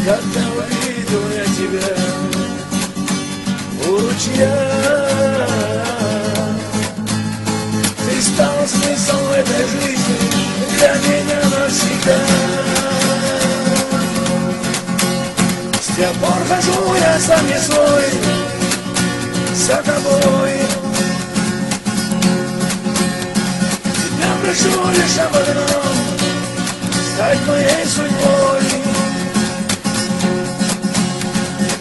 когда увидел я тебя у ручья. Ты стал смыслом этой жизни для меня навсегда. С тех пор хожу я сам не свой за тобой. Тебя прошу лишь об одном: стать моей судьбой.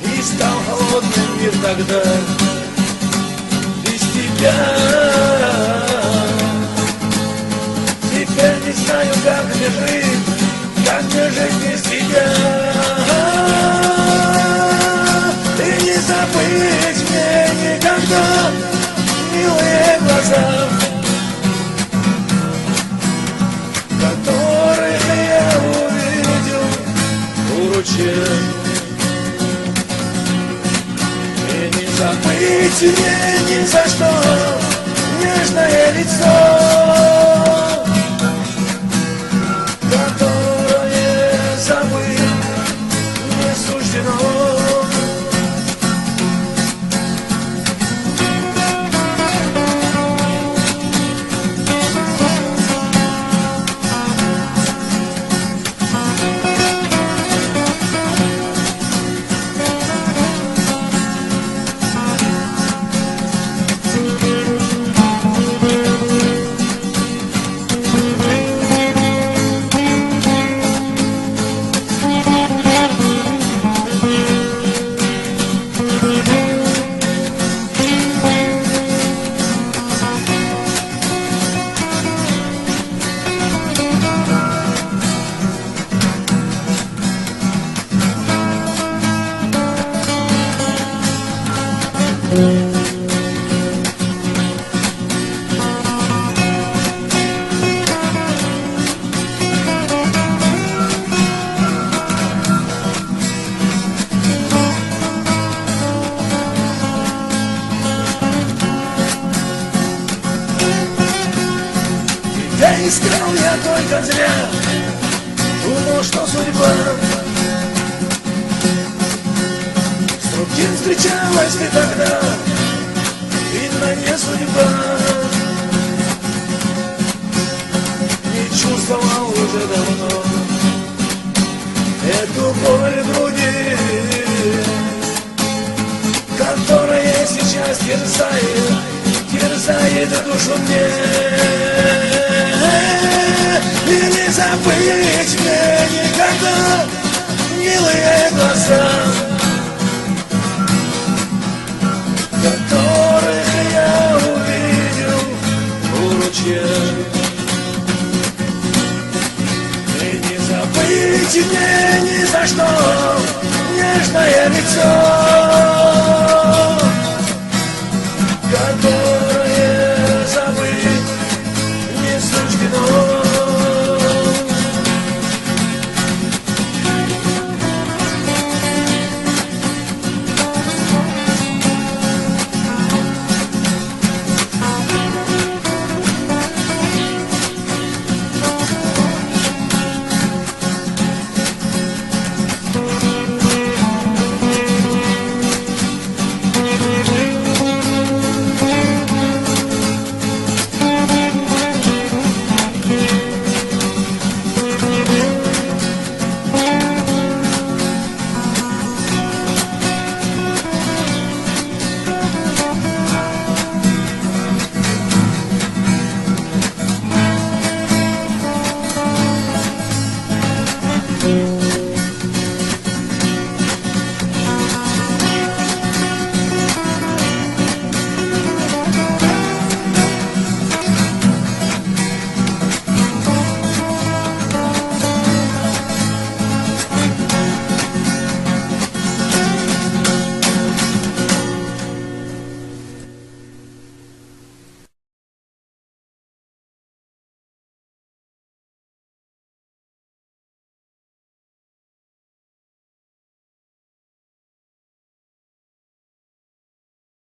И стал холодным мир тогда без тебя. Теперь не знаю, как мне жить без тебя. И не забыть мне никогда милые глаза, которых я увидел у ручья. И не забыть мне ни за что нежное лицо, которое забыть не суждено. Тебя искал я только зря, думал, что судьба. С другим встречалась ты тогда, видно, не судьба. Не чувствовал уже давно эту боль в груди, которая сейчас терзает душу мне. И не забыть мне никогда милые глаза, которых я увидел у ручья. И не забыть мне ни за что нежное лицо,